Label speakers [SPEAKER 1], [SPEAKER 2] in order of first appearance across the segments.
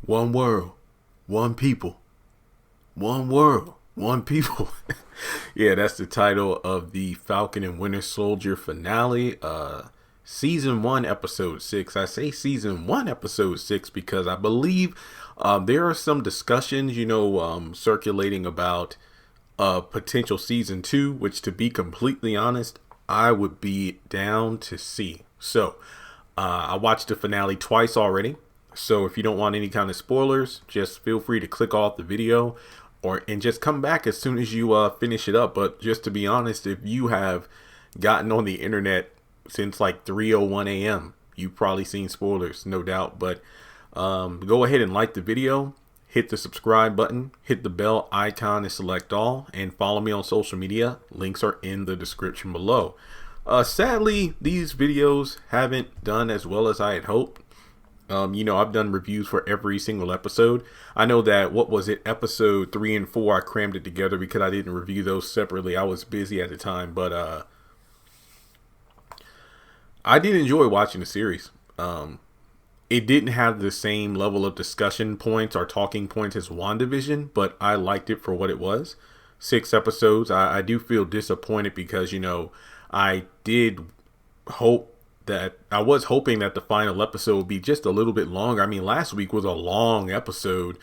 [SPEAKER 1] One world, one people. One world, one people. Yeah, that's the title of the Falcon and Winter Soldier finale. Season 1, episode 6. I say season 1, episode 6 because I believe there are some discussions, circulating about potential season 2, which, to be completely honest, I would be down to see. So, I watched the finale twice already. So if you don't want any kind of spoilers, just feel free to click off the video and just come back as soon as you finish it up. But just to be honest, if you have gotten on the internet since like 3:01 a.m., you've probably seen spoilers, no doubt. But go ahead and like the video, hit the subscribe button, hit the bell icon and select all, and follow me on social media. Links are in the description below. Sadly, these videos haven't done as well as I had hoped. I've done reviews for every single episode. I know that, episode 3 and 4, I crammed it together because I didn't review those separately. I was busy at the time, but I did enjoy watching the series. It didn't have the same level of discussion points or talking points as WandaVision, but I liked it for what it was. 6 episodes. I do feel disappointed because, I did hope that I was hoping that the final episode would be just a little bit longer. I mean, last week was a long episode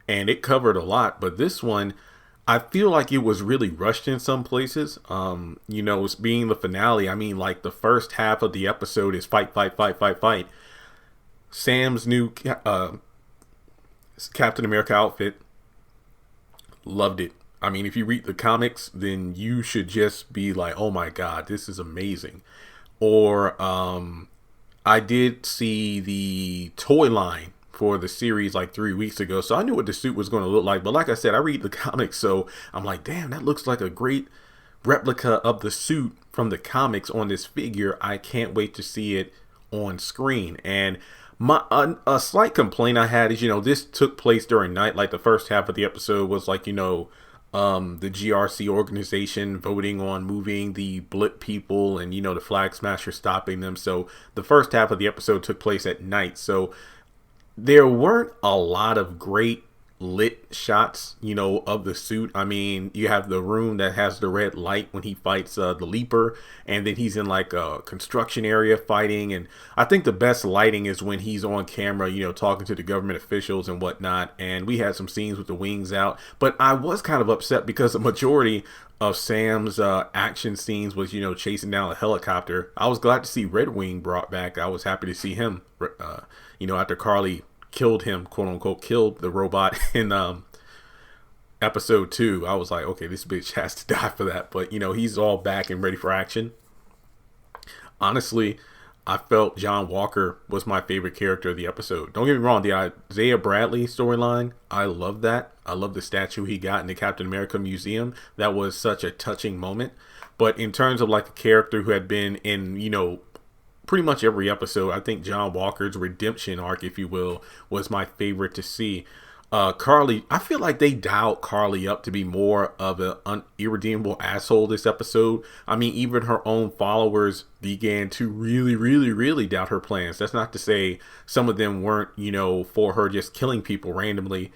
[SPEAKER 1] and it covered a lot, but this one, I feel like it was really rushed in some places. It's being the finale. I mean, like the first half of the episode is fight, fight, fight, fight, fight. Sam's new Captain America outfit, loved it. I mean, if you read the comics, then you should just be like, oh my God, this is amazing. Or I did see the toy line for the series like 3 weeks ago, so I knew what the suit was going to look like. But like I said, I read the comics, so I'm like, damn, that looks like a great replica of the suit from the comics on this figure. I can't wait to see it on screen. And a slight complaint I had is, this took place during night. Like the first half of the episode was like, the GRC organization voting on moving the blip people and, the flag smasher stopping them. So the first half of the episode took place at night. So there weren't a lot of great lit shots, of the suit. I mean, you have the room that has the red light when he fights the Leaper, and then he's in like a construction area fighting. And I think the best lighting is when he's on camera, talking to the government officials and whatnot. And we had some scenes with the wings out, but I was kind of upset because the majority of Sam's action scenes was, chasing down a helicopter. I was glad to see Red Wing brought back. I was happy to see him, after Carly killed him, quote unquote, killed the robot in episode 2. I was like, okay, this bitch has to die for that. But he's all back and ready for action. Honestly, I felt John Walker was my favorite character of the episode. Don't get me wrong, the Isaiah Bradley storyline, I love that. I love the statue he got in the Captain America Museum. That was such a touching moment. But in terms of like a character who had been in, pretty much every episode, I think John Walker's redemption arc, if you will, was my favorite to see. Carly, I feel like they dialed Carly up to be more of an irredeemable asshole this episode. I mean, even her own followers began to really, really, really doubt her plans. That's not to say some of them weren't, for her just killing people randomly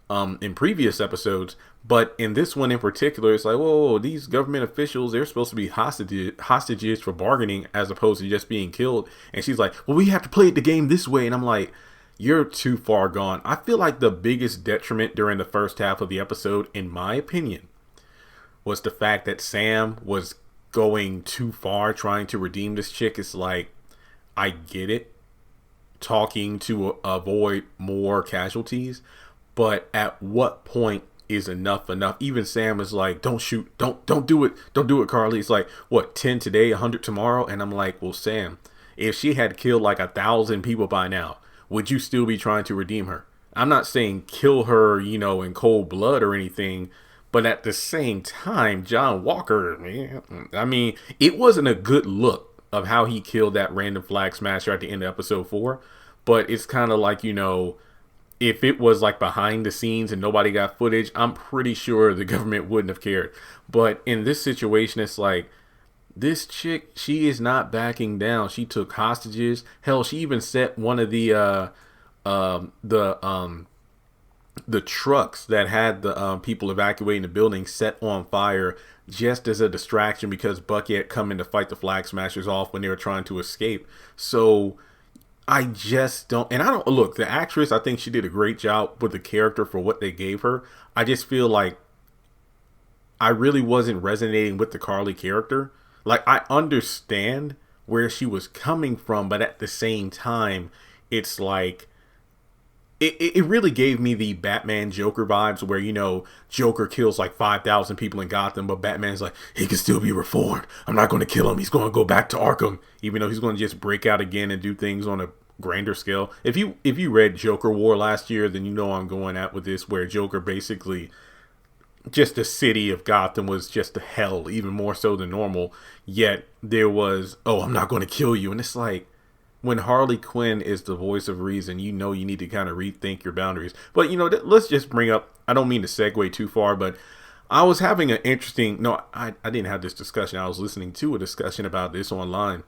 [SPEAKER 1] in previous episodes. But in this one in particular, it's like, whoa, these government officials, they're supposed to be hostages for bargaining as opposed to just being killed. And she's like, well, we have to play the game this way. And I'm like, you're too far gone. I feel like the biggest detriment during the first half of the episode, in my opinion, was the fact that Sam was going too far trying to redeem this chick. It's like, I get it, talking to avoid more casualties, but at what point is enough? Even Sam is like, don't shoot, don't do it, Carly. It's like, what, 10 today, 100 tomorrow? And I'm like, well, Sam, if she had killed like 1,000 people by now, would you still be trying to redeem her? I'm not saying kill her, in cold blood or anything, but at the same time, John Walker, man, I mean, it wasn't a good look of how he killed that random flag smasher at the end of episode 4, but it's kind of like, if it was like behind the scenes and nobody got footage, I'm pretty sure the government wouldn't have cared. But in this situation, it's like, this chick, she is not backing down. She took hostages. Hell, she even set one of the the trucks that had the people evacuating the building set on fire just as a distraction because Bucky had come in to fight the Flag Smashers off when they were trying to escape. So I just don't, and I don't look, the actress, I think she did a great job with the character for what they gave her. I just feel like I really wasn't resonating with the Carly character. Like, I understand where she was coming from, but at the same time, it's like, it really gave me the Batman Joker vibes where, you know, Joker kills like 5,000 people in Gotham, but Batman's like, he can still be reformed. I'm not going to kill him. He's going to go back to Arkham, even though he's going to just break out again and do things on a grander scale. If you read Joker War last year, then you know I'm going at with this, where Joker basically, just the city of Gotham was just a hell, even more so than normal. Yet there was, oh, I'm not going to kill you. And it's like, when Harley Quinn is the voice of reason, you know you need to kind of rethink your boundaries. But, you know, let's just bring up, I don't mean to segue too far, but I was having an interesting, no, I didn't have this discussion. I was listening to a discussion about this online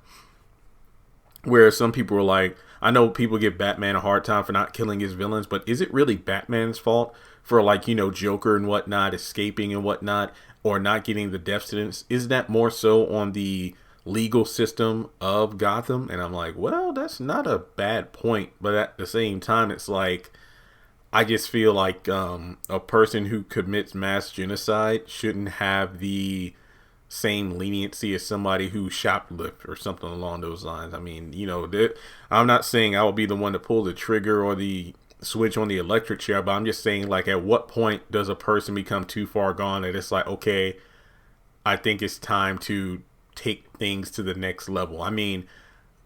[SPEAKER 1] where some people were like, I know people give Batman a hard time for not killing his villains, but is it really Batman's fault for, like, you know, Joker and whatnot escaping and whatnot, or not getting the death sentence? Is that more so on the legal system of Gotham? And I'm like, well, that's not a bad point, but at the same time, it's like, I just feel like a person who commits mass genocide shouldn't have the same leniency as somebody who shoplifts or something along those lines. I mean, you know, I'm not saying I will be the one to pull the trigger or the switch on the electric chair, but I'm just saying, like, at what point does a person become too far gone that it's like, okay, I think it's time to take things to the next level. I mean,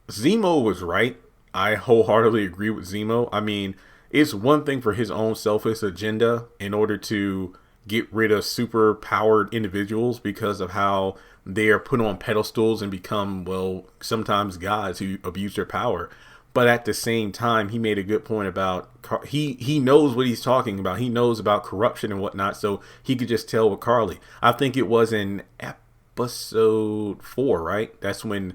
[SPEAKER 1] Zemo was right. I wholeheartedly agree with Zemo. I mean, it's one thing for his own selfish agenda in order to get rid of super powered individuals because of how they are put on pedestals and become, well, sometimes gods who abuse their power. But at the same time, he made a good point about he knows what he's talking about. He knows about corruption and whatnot, so he could just tell with Carly. I think it was in episode 4, right? That's when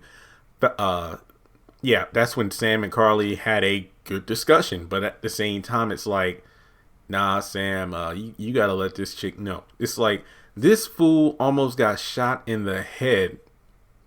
[SPEAKER 1] that's when Sam and Carly had a good discussion. But at the same time, it's like, nah, Sam, you gotta let this chick know. It's like, this fool almost got shot in the head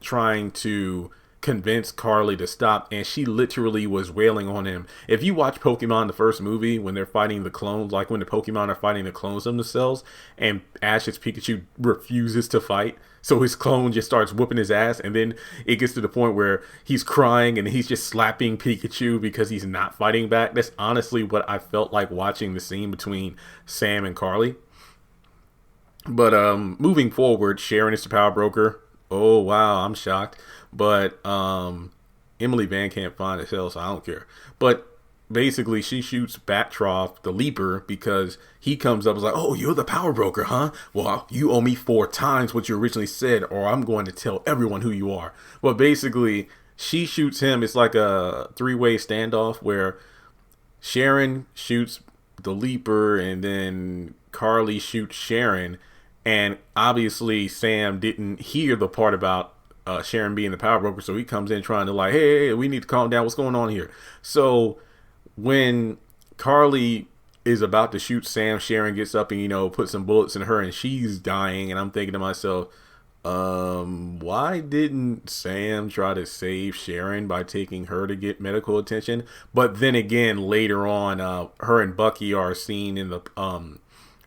[SPEAKER 1] trying to convince Carly to stop, and she literally was wailing on him. If you watch Pokemon, the first movie, when they're fighting the clones, like when the Pokemon are fighting the clones of themselves, and Ash's Pikachu refuses to fight, so his clone just starts whooping his ass, and then it gets to the point where he's crying and he's just slapping Pikachu because he's not fighting back. That's honestly what I felt like watching the scene between Sam and Carly. But moving forward, Sharon is the power broker. Oh wow, I'm shocked. But Emily Van can't find as hell, so I don't care. But basically, she shoots Batroff, the Leaper, because he comes up and is like, oh, you're the power broker, huh? Well, you owe me 4 times what you originally said, or I'm going to tell everyone who you are. But basically, she shoots him. It's like a 3-way standoff where Sharon shoots the Leaper, and then Carly shoots Sharon. And obviously, Sam didn't hear the part about Sharon being the power broker, so he comes in trying to like, hey, we need to calm down. What's going on here? So when Carly is about to shoot Sam, Sharon gets up and, you know, puts some bullets in her, and she's dying. And I'm thinking to myself, why didn't Sam try to save Sharon by taking her to get medical attention? But then again, later on, her and Bucky are seen in the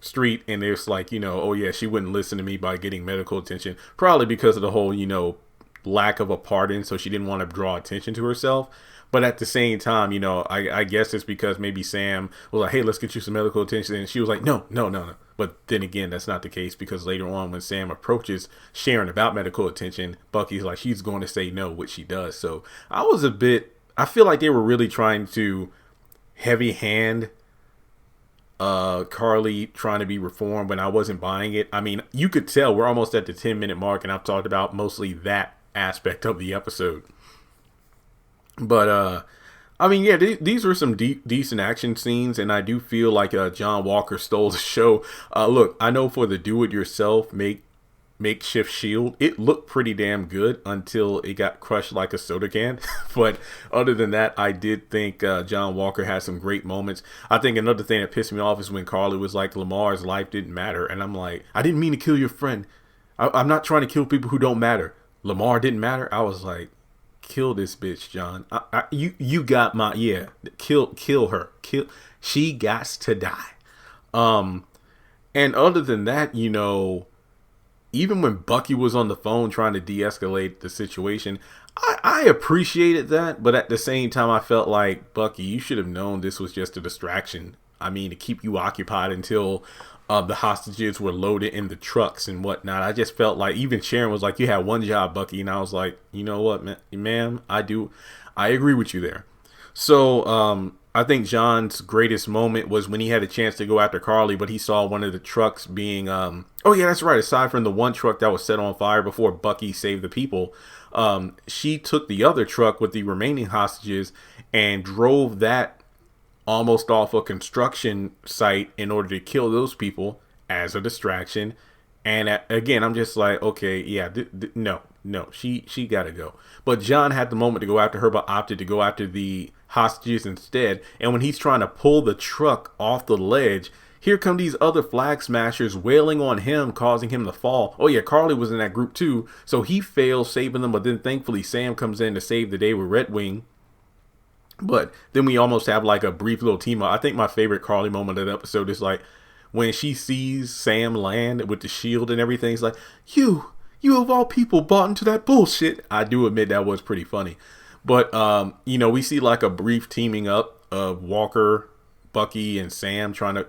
[SPEAKER 1] street, and it's like, you know, oh yeah, she wouldn't listen to me by getting medical attention, probably because of the whole, you know, lack of a pardon, so she didn't want to draw attention to herself. But at the same time, you know, I guess it's because maybe Sam was like, hey, let's get you some medical attention, and she was like, no. But then again, that's not the case, because later on when Sam approaches Sharon about medical attention, Bucky's like, she's going to say no, which she does. So I feel like they were really trying to heavy hand Carly trying to be reformed when I wasn't buying it. I mean, you could tell we're almost at the 10-minute mark, and I've talked about mostly that aspect of the episode. But I mean, yeah, these were some decent action scenes, and I do feel like John Walker stole the show. Look, I know for the do-it-yourself, make makeshift shield. It looked pretty damn good until it got crushed like a soda can. But other than that, I did think John Walker had some great moments. I think another thing that pissed me off is when Carly was like, Lamar's life didn't matter. And I'm like, I didn't mean to kill your friend. I'm not trying to kill people who don't matter. Lamar didn't matter. I was like, kill this bitch, John. You got my, yeah, kill her. She got to die. And other than that, you know, even when Bucky was on the phone trying to de-escalate the situation, I appreciated that. But at the same time, I felt like, Bucky, you should have known this was just a distraction. I mean, to keep you occupied until the hostages were loaded in the trucks and whatnot. I just felt like even Sharon was like, you had one job, Bucky. And I was like, you know what, ma'am, I agree with you there. So I think John's greatest moment was when he had a chance to go after Carly, but he saw one of the trucks being, oh yeah, that's right. Aside from the one truck that was set on fire before Bucky saved the people, she took the other truck with the remaining hostages and drove that almost off a construction site in order to kill those people as a distraction. And again, I'm just like, okay, yeah, no, she gotta go. But John had the moment to go after her, but opted to go after the hostages instead. And when he's trying to pull the truck off the ledge, here come these other flag smashers wailing on him, causing him to fall. Oh yeah, Carly was in that group too, so he fails saving them. But then thankfully Sam comes in to save the day with Red Wing. But then we almost have like a brief little team up. I think my favorite Carly moment of the episode is like when she sees Sam land with the shield and everything. It's like, you of all people bought into that bullshit. I do admit that was pretty funny. But, you know, we see like a brief teaming up of Walker, Bucky, and Sam trying to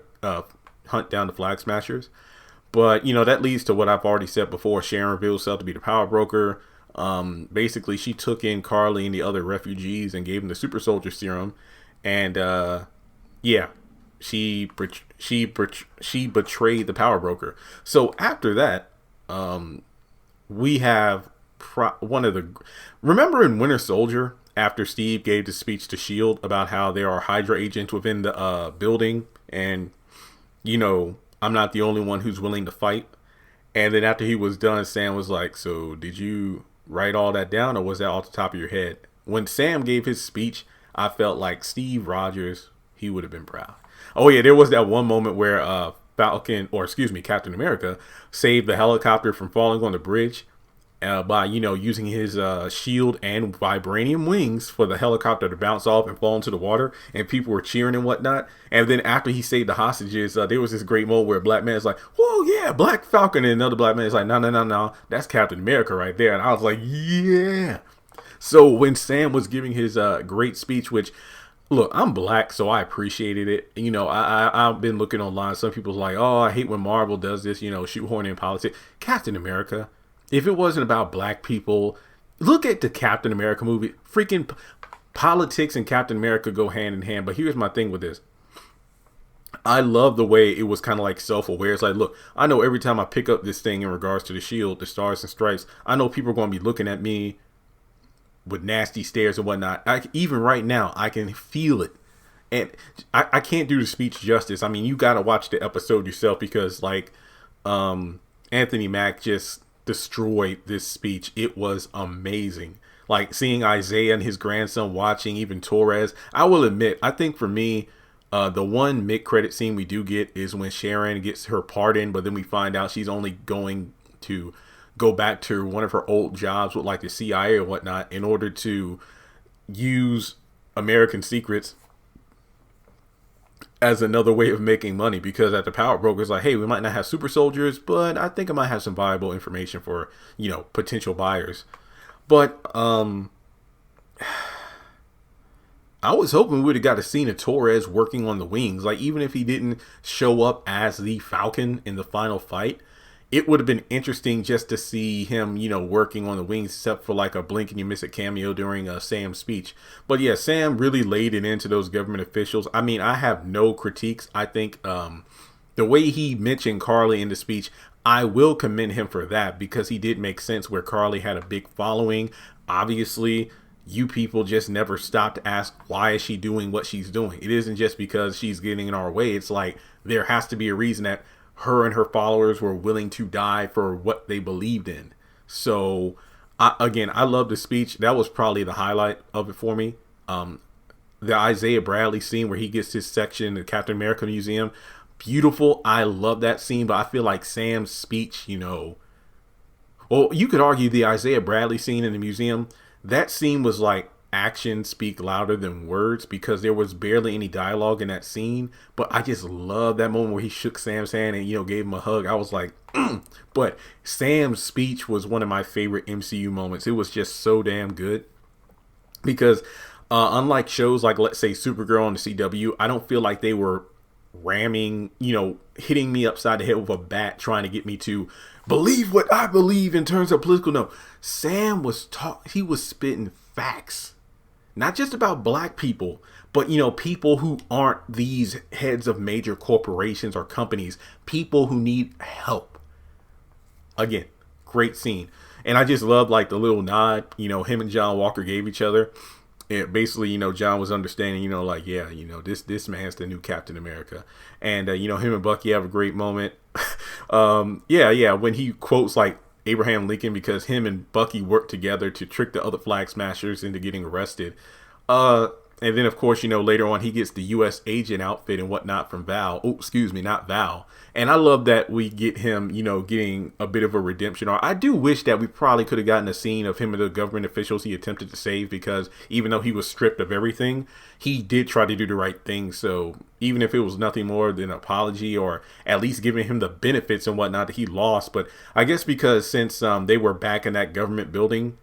[SPEAKER 1] hunt down the flag smashers. But, you know, that leads to what I've already said before. Sharon reveals herself to be the power broker. Basically, she took in Carly and the other refugees and gave them the super soldier serum. And, yeah, she betrayed the power broker. So after that, we have one of the, remember in Winter Soldier, after Steve gave the speech to S.H.I.E.L.D. about how there are Hydra agents within the building, and, you know, I'm not the only one who's willing to fight. And then after he was done, Sam was like, so did you write all that down, or was that off the top of your head? When Sam gave his speech, I felt like Steve Rogers, he would have been proud. Oh yeah, there was that one moment where Falcon, or excuse me, Captain America, saved the helicopter from falling on the bridge by, you know, using his shield and vibranium wings for the helicopter to bounce off and fall into the water, and people were cheering and whatnot. And then after he saved the hostages, there was this great moment where a black man is like, whoa, yeah, Black Falcon, and another black man is like, no, that's Captain America right there. And I was like, yeah. So when Sam was giving his great speech, which, look, I'm black, so I appreciated it. You know, I've been looking online. Some people's like, oh, I hate when Marvel does this, you know, shoehorn in politics. Captain America, if it wasn't about black people, look at the Captain America movie. Freaking politics and Captain America go hand in hand. But here's my thing with this. I love the way it was kind of like self-aware. It's like, look, I know every time I pick up this thing in regards to the shield, the stars and stripes, I know people are going to be looking at me with nasty stares and whatnot. Even right now, I can feel it. And I can't do the speech justice. I mean, you got to watch the episode yourself, because like Anthony Mack just destroyed this speech. It was amazing. Like seeing Isaiah and his grandson watching, even Torres. I will admit, I think for me, the one mid-credit scene we do get is when Sharon gets her pardon, but then we find out she's only going to go back to one of her old jobs with like the CIA or whatnot in order to use American secrets as another way of making money, because at the power broker's like, hey, we might not have super soldiers, but I think I might have some viable information for, you know, potential buyers. But I was hoping we would have got a scene of Torres working on the wings. Like, even if he didn't show up as the Falcon in the final fight, it would have been interesting just to see him, you know, working on the wings, except for like a blink and you miss a cameo during Sam's speech. But yeah, Sam really laid it into those government officials. I mean, I have no critiques. I think the way he mentioned Carly in the speech, I will commend him for that, because he did make sense where Carly had a big following. Obviously, you people just never stop to ask, why is she doing what she's doing? It isn't just because she's getting in our way. It's like there has to be a reason that her and her followers were willing to die for what they believed in. So I love the speech. That was probably the highlight of it for me. The Isaiah Bradley scene where he gets his section in the Captain America Museum, beautiful. I love that scene, but I feel like Sam's speech, well, you could argue the Isaiah Bradley scene in the museum, that scene was like actions speak louder than words because there was barely any dialogue in that scene. But I just love that moment where he shook Sam's hand and, gave him a hug. I was like, But Sam's speech was one of my favorite MCU moments. It was just so damn good because unlike shows like, let's say, Supergirl on the CW, I don't feel like they were ramming, hitting me upside the head with a bat trying to get me to believe what I believe in terms of political. No, Sam was he was spitting facts, not just about black people, but people who aren't these heads of major corporations or companies, people who need help. Again, great scene. And I just love like the little nod, him and John Walker gave each other. It basically, John was understanding, this man's the new Captain America. And, him and Bucky have a great moment. When he quotes like Abraham Lincoln because him and Bucky worked together to trick the other Flag Smashers into getting arrested. And then, of course, later on he gets the U.S. agent outfit and whatnot from Val. Oh, excuse me, not Val. And I love that we get him, getting a bit of a redemption arc. I do wish that we probably could have gotten a scene of him and the government officials he attempted to save because even though he was stripped of everything, he did try to do the right thing. So even if it was nothing more than an apology or at least giving him the benefits and whatnot that he lost. But I guess because since they were back in that government building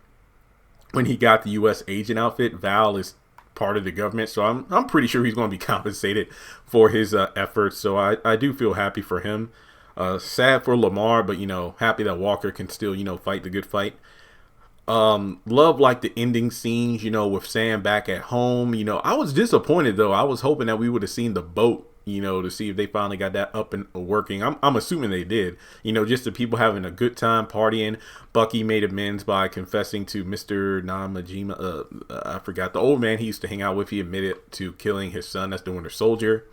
[SPEAKER 1] when he got the U.S. agent outfit, Val is part of the government, so I'm pretty sure he's going to be compensated for his efforts. So I do feel happy for him. Sad for Lamar, but happy that Walker can still fight the good fight. Love like the ending scenes, with Sam back at home. I was disappointed though. I was hoping that we would have seen the boat, to see if they finally got that up and working. I'm assuming they did. Just the people having a good time partying. Bucky made amends by confessing to Mr. Namajima. I forgot the old man he used to hang out with. He admitted to killing his son. That's the Winter Soldier.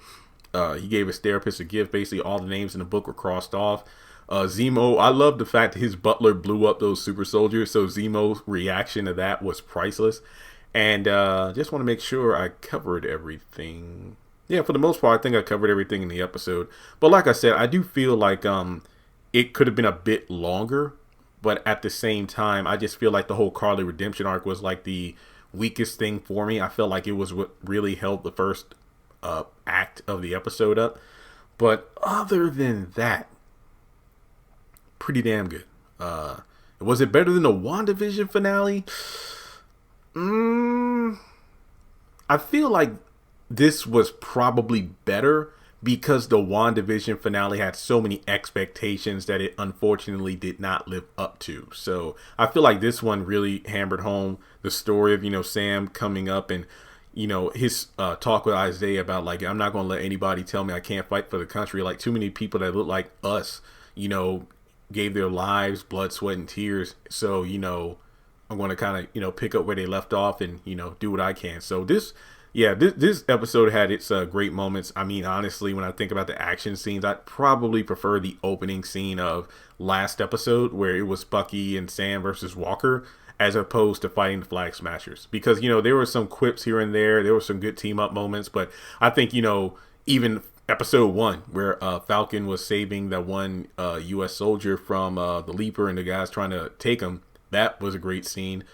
[SPEAKER 1] He gave his therapist a gift. Basically, all the names in the book were crossed off. Zemo, I love the fact that his butler blew up those super soldiers. So Zemo's reaction to that was priceless. And just want to make sure I covered everything. Yeah, for the most part, I think I covered everything in the episode. But like I said, I do feel like it could have been a bit longer. But at the same time, I just feel like the whole Carly redemption arc was like the weakest thing for me. I felt like it was what really held the first act of the episode up. But other than that, pretty damn good. Was it better than the WandaVision finale? I feel like this was probably better because the WandaVision finale had so many expectations that it unfortunately did not live up to. So I feel like this one really hammered home the story of, Sam coming up and, his talk with Isaiah about like, I'm not going to let anybody tell me I can't fight for the country. Like too many people that look like us, gave their lives, blood, sweat, and tears. So, I'm going to kind of, pick up where they left off and, do what I can. So this episode had its great moments. I mean, honestly, when I think about the action scenes, I'd probably prefer the opening scene of last episode where it was Bucky and Sam versus Walker as opposed to fighting the Flag Smashers. Because, there were some quips here and there. There were some good team up moments. But I think, even episode 1 where Falcon was saving that one U.S. soldier from the Leaper and the guys trying to take him, that was a great scene.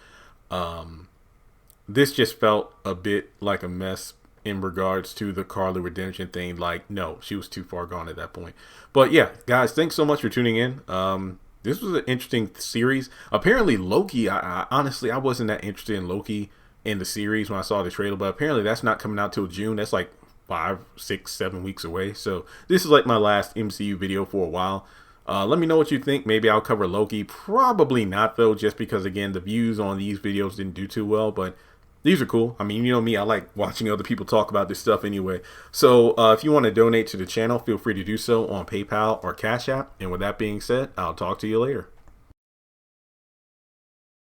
[SPEAKER 1] This just felt a bit like a mess in regards to the Carly redemption thing. Like, no, she was too far gone at that point. But yeah, guys, thanks so much for tuning in. This was an interesting series. Apparently Loki, I honestly, I wasn't that interested in Loki in the series when I saw the trailer, but apparently that's not coming out till June. That's like 5, 6, 7 weeks away. So this is like my last MCU video for a while. Let me know what you think. Maybe I'll cover Loki. Probably not though, just because again, the views on these videos didn't do too well, but these are cool. I mean, you know me, I like watching other people talk about this stuff anyway. So if you want to donate to the channel, feel free to do so on PayPal or Cash App. And with that being said, I'll talk to you later.